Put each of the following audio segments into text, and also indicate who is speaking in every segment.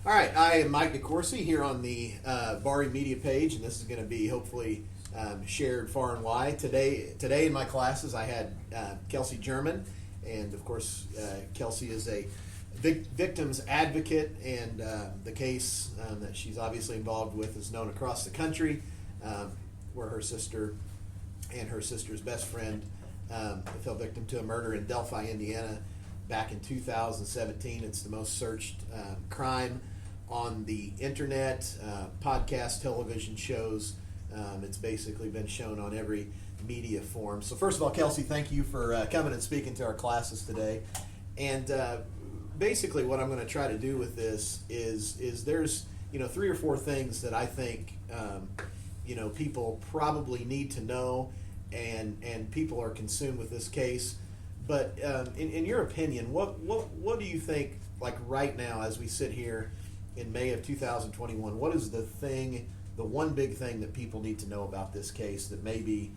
Speaker 1: All right, I am Mike DeCourcy here on the Barr-Reeve Media page, and this is going to be hopefully shared far and wide. Today in my classes, I had Kelsi German, and of course, Kelsi is a victim's advocate, and the case that she's obviously involved with is known across the country, where her sister and her sister's best friend fell victim to a murder in Delphi, Indiana, back in 2017. It's the most searched crime on the internet, podcast, television shows. It's basically been shown on every media form. So first of all, Kelsi, thank you for coming and speaking to our classes today. And basically what I'm going to try to do with this is there's 3 or 4 things that I think people probably need to know, and people are consumed with this case. But in your opinion, what do you think, like right now as we sit here in May of 2021, what is the one big thing that people need to know about this case that maybe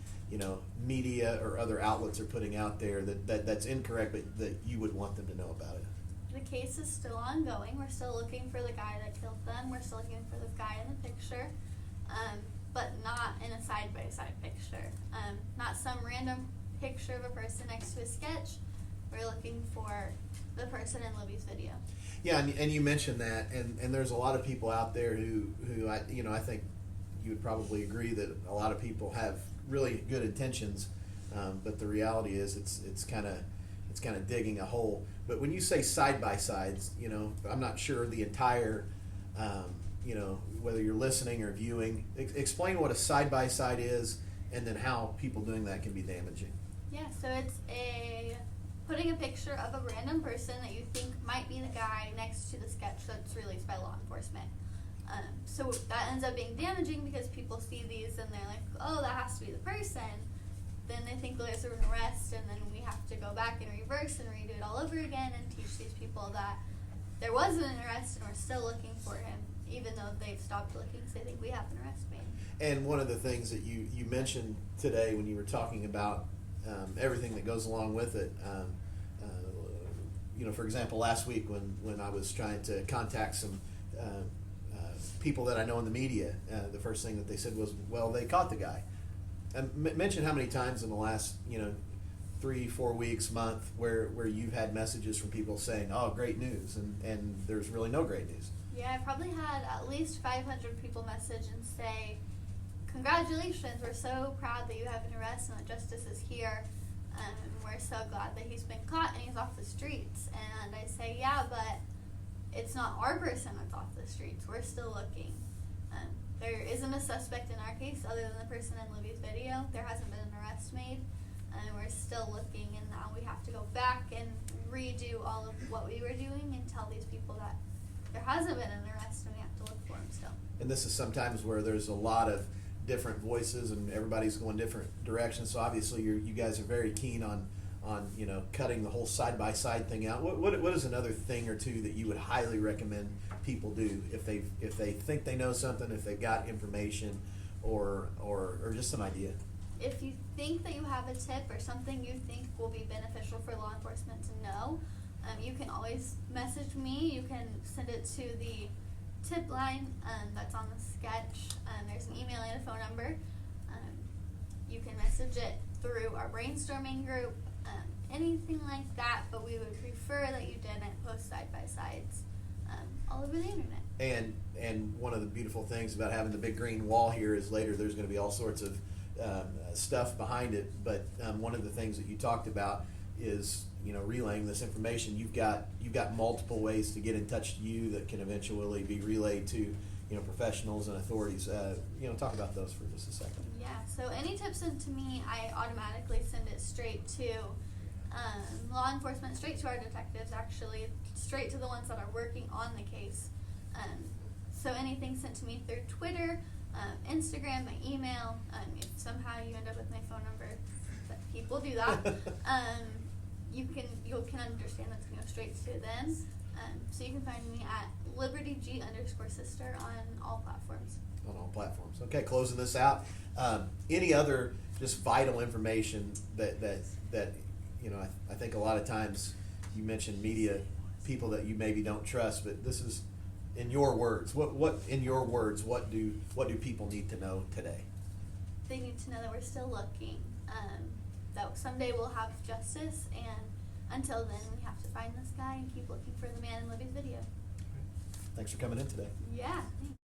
Speaker 1: media or other outlets are putting out there that's incorrect, but that you would want them to know about it?
Speaker 2: The case is still ongoing. We're still looking for the guy that killed them. We're still looking for the guy in the picture, but not in a side-by-side picture. Not some random picture of a person next to a sketch. We're looking for the person in Libby's video.
Speaker 1: Yeah, and you mentioned that, and there's a lot of people out there who I think you would probably agree that a lot of people have really good intentions, but the reality is it's kind of digging a hole. But when you say side by sides, I'm not sure the entire, whether you're listening or viewing. Explain what a side by side is, and then how people doing that can be damaging.
Speaker 2: Yeah, so it's putting a picture of a random person that you think might be the guy next to the sketch that's released by law enforcement. So that ends up being damaging because people see these and they're like, oh, that has to be the person. Then they think there's an arrest, and then we have to go back and reverse and redo it all over again and teach these people that there wasn't an arrest and we're still looking for him, even though they've stopped looking because they think we have an arrest made.
Speaker 1: And one of the things that you mentioned today when you were talking about everything that goes along with it, for example, last week when I was trying to contact some people that I know in the media, the first thing that they said was, well, they caught the guy. And mention how many times in the last 3-4 weeks, month, where you've had messages from people saying, oh, great news, and there's really no great news.
Speaker 2: Yeah, I probably had at least 500 people message and say, congratulations, we're so proud that you have an arrest and that justice is here. We're so glad that he's been caught and he's off the streets. And I say, yeah, but it's not our person that's off the streets. We're still looking. There isn't a suspect in our case other than the person in Libby's video. There hasn't been an arrest made, and we're still looking, and now we have to go back and redo all of what we were doing and tell these people that there hasn't been an arrest and we have to look for him still.
Speaker 1: And this is sometimes where there's a lot of different voices and everybody's going different directions, so obviously you guys are very keen on cutting the whole side-by-side thing out. What is another thing or two that you would highly recommend people do if they think they know something, if they've got information, or just some idea?
Speaker 2: If you think that you have a tip or something you think will be beneficial for law enforcement to know, you can always message me. You can send it to the tip line that's on the sketch. There's an email and a phone number. You can message it through our brainstorming group, anything like that, but we would prefer that you didn't post side-by-sides all over the internet.
Speaker 1: And one of the beautiful things about having the big green wall here is later there's going to be all sorts of stuff behind it, but one of the things that you talked about is relaying this information. You've got multiple ways to get in touch to you that can eventually be relayed to professionals and authorities. Talk about those for just a second.
Speaker 2: Yeah, so any tips sent to me, I automatically send it straight to law enforcement, straight to our detectives, actually, straight to the ones that are working on the case. So anything sent to me through Twitter, Instagram, my email, if somehow you end up with my phone number, but people do that, you can understand that's going to go straight to them. So you can find me at libertyg_sister on all platforms.
Speaker 1: On all platforms. Okay, closing this out. Any other just vital information that I think a lot of times you mentioned media, people that you maybe don't trust, but this is in your words, what in your words, what do people need to know today?
Speaker 2: They need to know that we're still looking, that someday we'll have justice, and until then we have to find this guy and keep looking for the man in Libby's video.
Speaker 1: Thanks for coming in today.
Speaker 2: Yeah. Thanks.